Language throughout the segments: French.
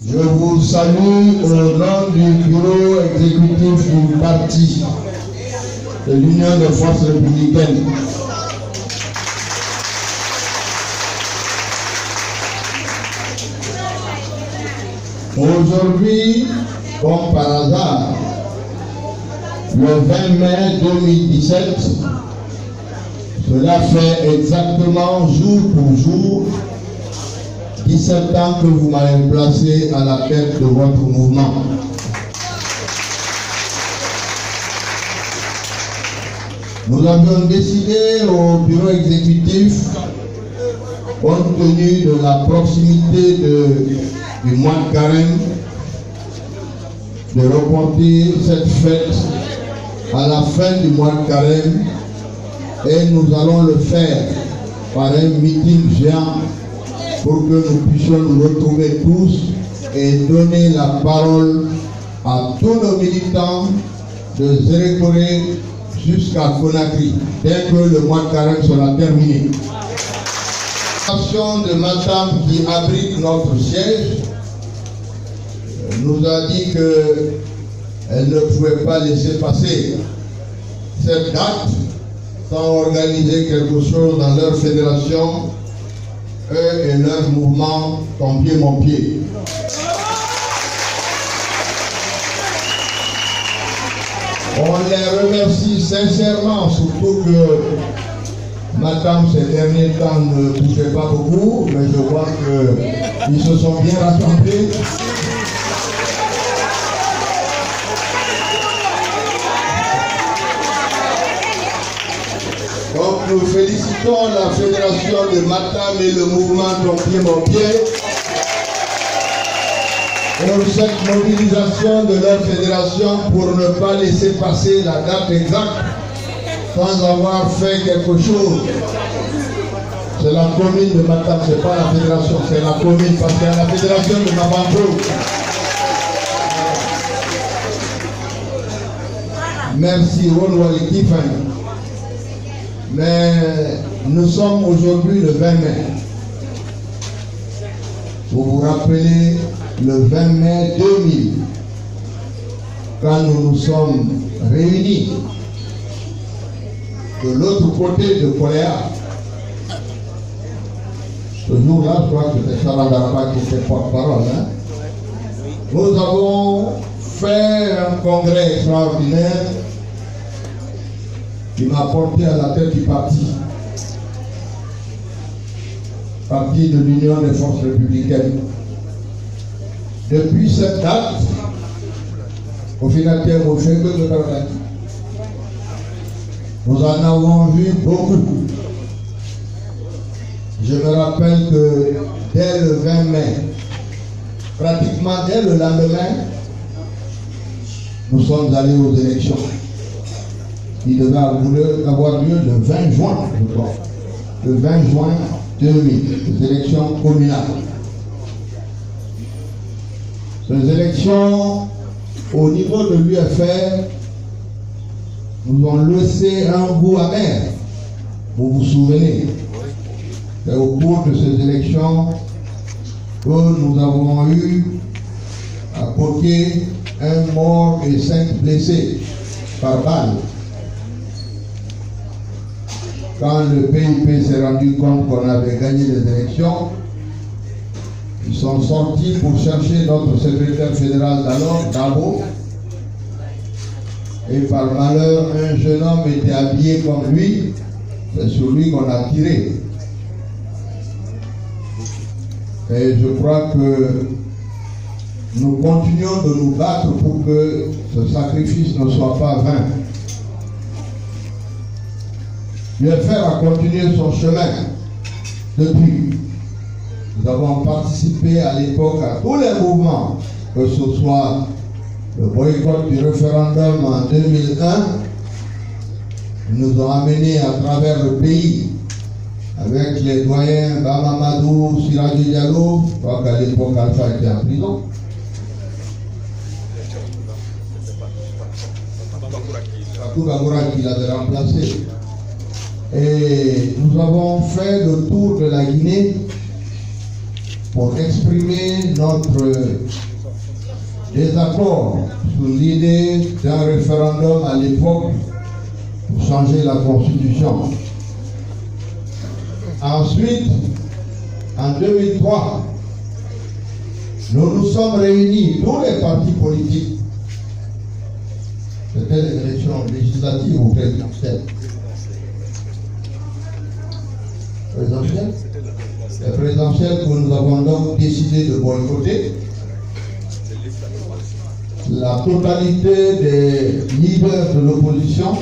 Je vous salue au nom du bureau exécutif du parti de l'Union des forces républicaines. Aujourd'hui, comme par hasard, le 20 mai 2017, cela fait exactement jour pour jour 17 ans que vous m'avez placé à la tête de votre mouvement. Nous avions décidé au bureau exécutif, compte tenu de la proximité du mois de carême, de reporter cette fête à la fin du mois de carême, et nous allons le faire par un meeting géant pour que nous puissions nous retrouver tous et donner la parole à tous nos militants de Zérékoré jusqu'à Conakry, dès que le mois de carême sera terminé. L'association de Matam qui abrite notre siège nous a dit qu'elle ne pouvait pas laisser passer cette date sans organiser quelque chose dans leur fédération. Eux et leur mouvement, ton pied, mon pied. On les remercie sincèrement, surtout que Matam ces derniers temps ne bougeait pas beaucoup, mais je vois qu'ils se sont bien rassemblés. Donc nous félicitons la fédération de Matam et le mouvement Ton pied mon pied pour cette mobilisation de leur fédération pour ne pas laisser passer la date exacte sans avoir fait quelque chose. C'est la commune de Matam, ce n'est pas la fédération, c'est la commune parce qu'il y a la fédération de Mabambo. Merci, Ronwali Kifan. Mais nous sommes aujourd'hui le 20 mai. Vous vous rappelez le 20 mai 2000, quand nous nous sommes réunis de l'autre côté de Coréa. Ce jour-là, je crois que c'était Chaladarapa qui était porte-parole. Nous avons fait un congrès extraordinaire qui m'a porté à la tête du parti de l'Union des forces républicaines. Depuis cette date, au final, nous en avons vu beaucoup. Je me rappelle que dès le 20 mai, pratiquement dès le lendemain, nous sommes allés aux élections. Il devait avoir lieu le 20 juin, je crois. Le 20 juin 2000, les élections communales. Ces élections, au niveau de l'UFR, nous ont laissé un goût amer. Vous vous souvenez? C'est au cours de ces élections que nous avons eu à Poké un mort et 5 blessés par balle. Quand le PIP s'est rendu compte qu'on avait gagné les élections, ils sont sortis pour chercher notre secrétaire fédéral d'alors, Dabo. Et par malheur, un jeune homme était habillé comme lui. C'est sur lui qu'on a tiré. Et je crois que nous continuons de nous battre pour que ce sacrifice ne soit pas vain. L'UFR a continué son chemin depuis. Nous avons participé à l'époque à tous les mouvements, que ce soit le boycott du référendum en 2001, ils nous ont amenés à travers le pays avec les doyens Bamamadou, Sirajou Diallo, je crois qu'à l'époque Alpha était en prison. Fatou Bangoura qui l'avait remplacé. Et nous avons fait le tour de la Guinée pour exprimer notre désaccord sur l'idée d'un référendum à l'époque pour changer la Constitution. Ensuite, en 2003, nous nous sommes réunis, tous les partis politiques. C'était les élections législatives ou présidentielles. Les présidentielles que nous avons donc décidé de boycotter. La totalité des leaders de l'opposition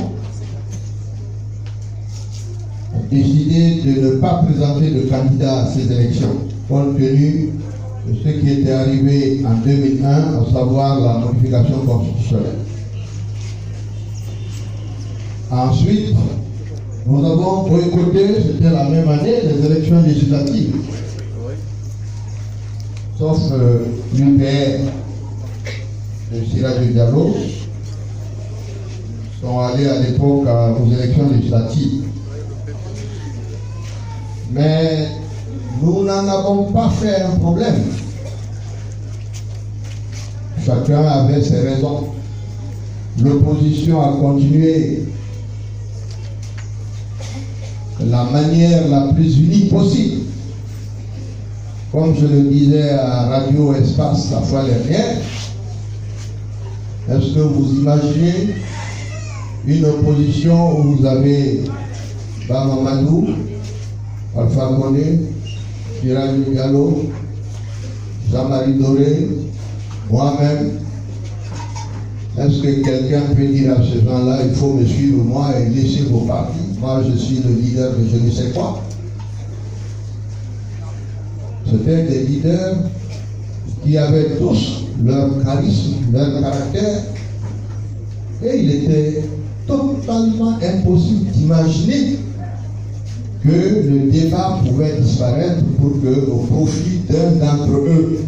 ont décidé de ne pas présenter de candidat à ces élections, compte tenu de ce qui était arrivé en 2001, à savoir la modification constitutionnelle. Ensuite, nous avons boycotté, c'était la même année, les élections législatives. Sauf l'UPR de Siraj Diallo sont allés à l'époque aux élections législatives. Mais nous n'en avons pas fait un problème. Chacun avait ses raisons. L'opposition a continué de la manière la plus unie possible. Comme je le disais à Radio Espace la fois dernière, est-ce que vous imaginez une opposition où vous avez Bamamadou, Alpha Condé, Siraj Diallo, Jean-Marie Doré, moi-même? Est-ce que quelqu'un peut dire à ces gens-là, il faut me suivre moi et laisser vos partis? Moi, je suis le leader de je ne sais quoi. C'était des leaders qui avaient tous leur charisme, leur caractère. Et il était totalement impossible d'imaginer que le débat pouvait disparaître pour que, au profit d'un d'entre eux.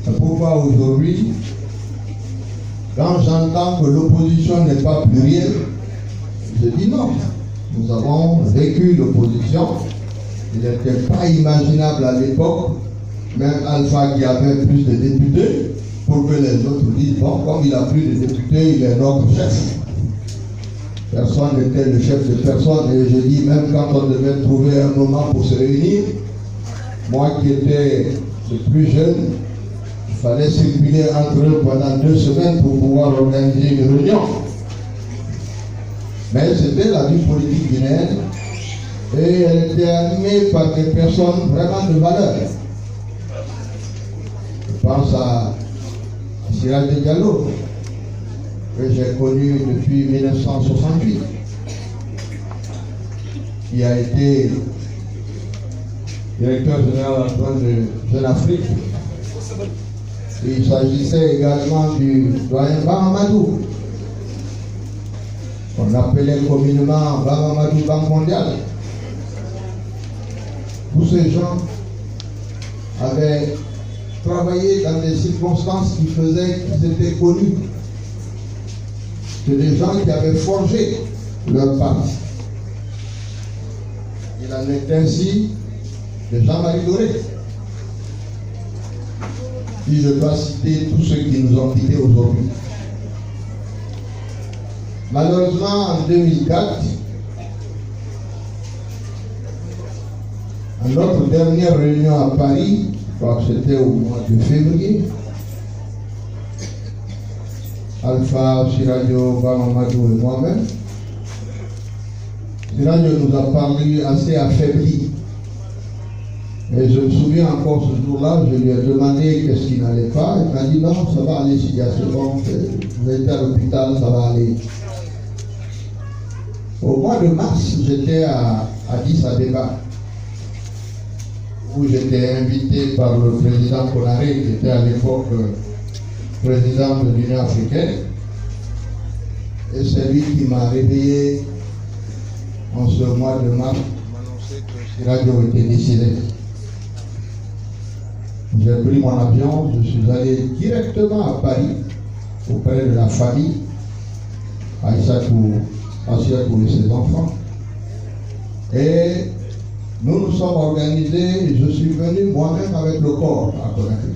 C'est pourquoi aujourd'hui, quand j'entends que l'opposition n'est pas plurielle, je dis non. Nous avons vécu l'opposition. Il n'était pas imaginable à l'époque, même Alpha qui avait plus de députés, pour que les autres disent, bon, comme il a plus de députés, il est notre chef. Personne n'était le chef de personne. Et je dis, même quand on devait trouver un moment pour se réunir, moi qui étais le plus jeune, il fallait circuler entre eux pendant 2 semaines pour pouvoir organiser une réunion. Mais c'était la vie politique guinéenne et elle était animée par des personnes vraiment de valeur. Je pense à Siraj Diallo, que j'ai connu depuis 1968, qui a été directeur général adjoint de Jeune Afrique. Il s'agissait également du doyen Bamamadou, qu'on appelait communément Bamamadou Banque mondiale. Tous ces gens avaient travaillé dans des circonstances qui faisaient qu'ils étaient connus. C'est des gens qui avaient forgé leur parti. Il en est ainsi de Jean-Marie Doré. Si je dois citer tous ceux qui nous ont quittés aujourd'hui. Malheureusement, en 2004, à notre dernière réunion à Paris, je crois que c'était au mois de février, Alpha, Sirajo, Bamamadou et moi-même, Sirajo nous a parlé assez affaibli. Et je me souviens encore ce jour-là, je lui ai demandé qu'est-ce qui n'allait pas. Il m'a dit non, ça va aller, s'il y a ce bon, vous êtes à l'hôpital, ça va aller. Au mois de mars, j'étais à Addis Abeba, où j'étais invité par le président Konaré, qui était à l'époque président de l'Union africaine. Et c'est lui qui m'a réveillé en ce mois de mars pour m'annoncer que Sirajo était décédé. J'ai pris mon avion, je suis allé directement à Paris, auprès de la famille, Aïssatou et ses enfants. Et nous nous sommes organisés et je suis venu moi-même avec le corps à Conakry.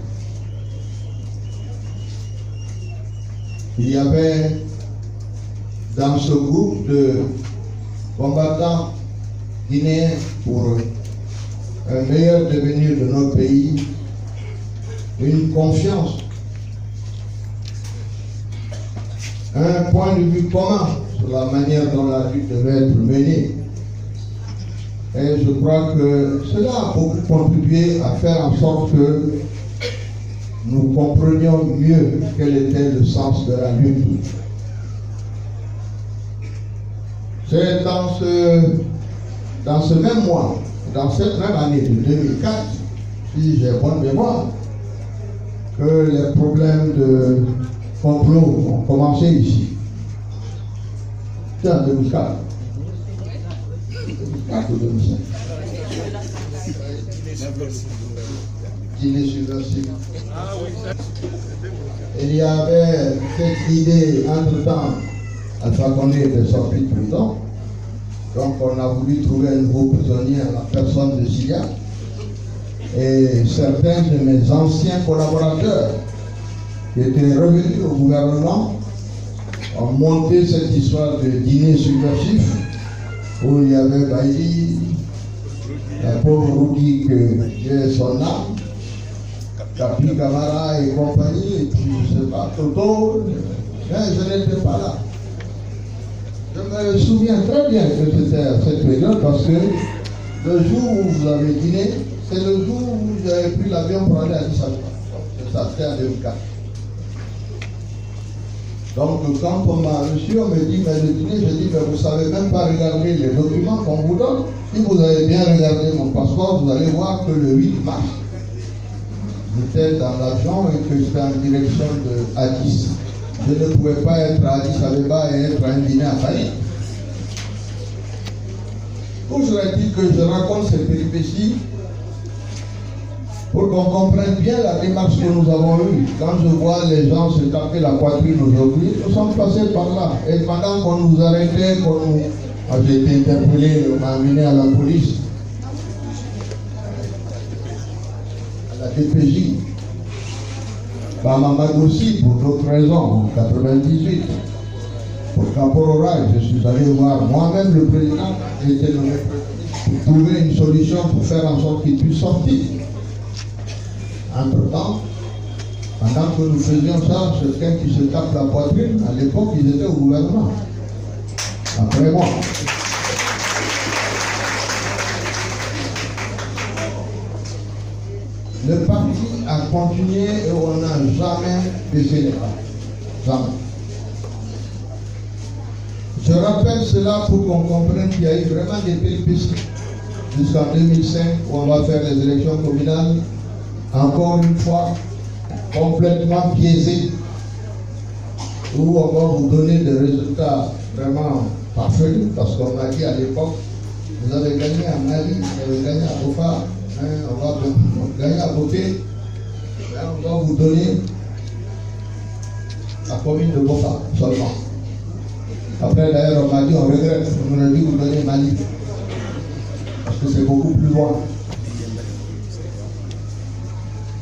Il y avait dans ce groupe de combattants guinéens pour un meilleur devenir de notre pays une confiance, un point de vue commun sur la manière dont la lutte devait être menée. Et je crois que cela a beaucoup contribué à faire en sorte que nous comprenions mieux quel était le sens de la lutte. C'est dans ce même mois, dans cette même année de 2004, si j'ai bonne mémoire, que les problèmes de complot ont commencé ici. C'est en 2004. 2004 ou 2005. Guinée subversive. Il y avait cette idée, entre-temps, Alpha Condé était sorti de prison. Donc on a voulu trouver un nouveau prisonnier à la personne de Silia. Et certains de mes anciens collaborateurs qui étaient revenus au gouvernement ont monté cette histoire de dîner subversif où il y avait Baïli, la pauvre Roudi que j'ai son âme, Capi Camara et compagnie, et puis je ne sais pas, Toto, mais je n'étais pas là. Je me souviens très bien que c'était à cette période parce que le jour où vous avez dîné, c'est le jour où j'avais pris l'avion pour aller à Addis Abeba. C'est ça, c'était en 2004. Donc quand on m'a reçu, on me dit, mais le dîner, je dis, mais vous ne savez même pas regarder les documents qu'on vous donne. Si vous avez bien regardé mon passeport, vous allez voir que le 8 mars, j'étais dans l'avion et que j'étais en direction de Addis. Je ne pouvais pas être à Addis Abeba et être à un dîner à Paris. Toujours est-il que je raconte ces péripéties pour qu'on comprenne bien la démarche que nous avons eue. Quand je vois les gens se taper la poitrine aujourd'hui, nous sommes passés par là. Et pendant qu'on nous arrêtait, j'ai été interpellé, on m'a amené à la police, à la DPJ. Bamamad aussi, pour d'autres raisons, en 98. Pour Caporora, je suis allé voir moi-même le président, j'ai été nommé pour trouver une solution pour faire en sorte qu'il puisse sortir. Entre-temps, pendant que nous faisions ça, quelqu'un qui se tape la poitrine, à l'époque, ils étaient au gouvernement. Après moi. Le parti a continué et on n'a jamais baissé les bras. Jamais. Je rappelle cela pour qu'on comprenne qu'il y a eu vraiment des péripéties. Jusqu'en 2005, où on va faire les élections communales, encore une fois, complètement biaisées, où on va vous donner des résultats vraiment parfaits, parce qu'on m'a dit à l'époque, vous avez gagné à Mali, vous avez gagné à Bofa, on va gagner à Bopé, on va vous donner la commune de Bofa seulement. Après d'ailleurs on m'a dit on regrette, on aurait dû vous donner Mali, parce que c'est beaucoup plus loin.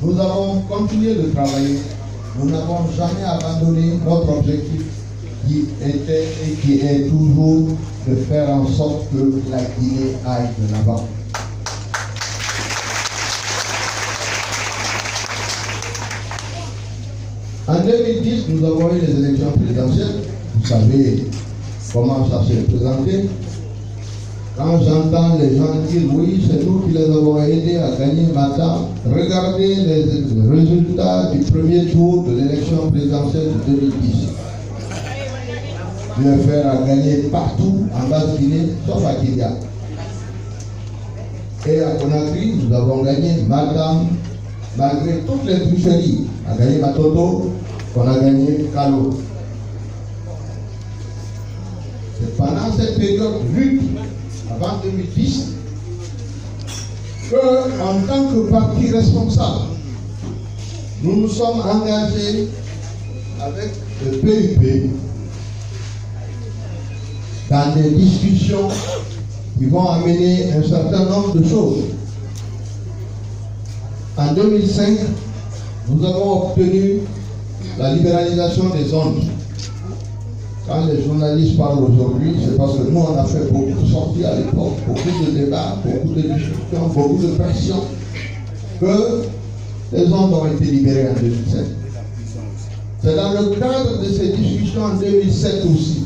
Nous avons continué de travailler, nous n'avons jamais abandonné notre objectif qui était et qui est toujours de faire en sorte que la Guinée aille de l'avant. En 2010, nous avons eu les élections présidentielles. Vous savez comment ça s'est présenté. Quand j'entends les gens dire oui, c'est nous qui les avons aidés à gagner maintenant, regardez les résultats du premier tour de l'élection présidentielle de 2010. L'UFR a gagné partout en Basse-Guinée, sauf à Kiria. Et à Conakry, nous avons gagné Madame, malgré toutes les tricheries. On a gagné Matoto, on a gagné Kalo. C'est pendant cette période lutte, avant 2010, qu'en tant que parti responsable, nous nous sommes engagés avec le PUP dans des discussions qui vont amener un certain nombre de choses. En 2005, nous avons obtenu la libéralisation des ondes. Quand les journalistes parlent aujourd'hui, c'est parce que nous, on a fait beaucoup de sorties à l'époque, beaucoup de débats, beaucoup de discussions, beaucoup de pression, que les ondes ont été libérées en 2007. C'est dans le cadre de ces discussions en 2007 aussi,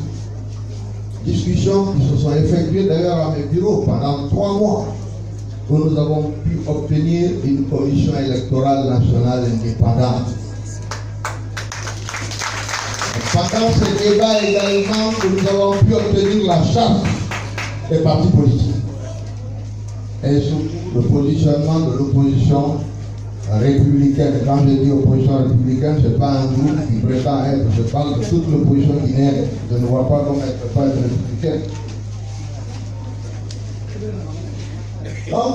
discussions qui se sont effectuées d'ailleurs à mes bureaux pendant 3 mois, où nous avons pu obtenir une commission électorale nationale indépendante. Pendant ces débats également, nous avons pu obtenir la charte des partis politiques et sous le positionnement de l'opposition républicaine. Quand je dis opposition républicaine, ce n'est pas un groupe qui prétend être, je parle de toute l'opposition guinéenne. Je ne vois pas comment elle ne peut pas être républicaine. Donc,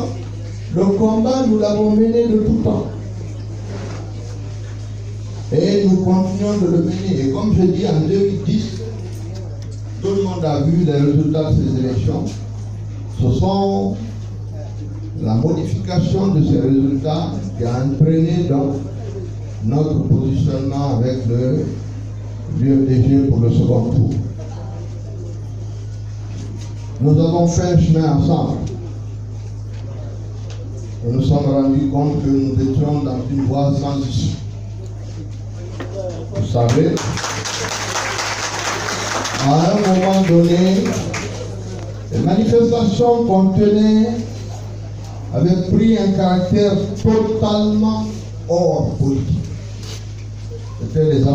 le combat, nous l'avons mené de tout temps. Et nous continuons de le mener. Et comme je dis, en 2010, tout le monde a vu les résultats de ces élections. Ce sont la modification de ces résultats qui a entraîné donc notre positionnement avec l'UFDG pour le second tour. Nous avons fait un chemin ensemble. Nous nous sommes rendus compte que nous étions dans une voie sans issue. Vous savez, à un moment donné, les manifestations qu'on tenait avaient pris un caractère totalement hors politique. C'était les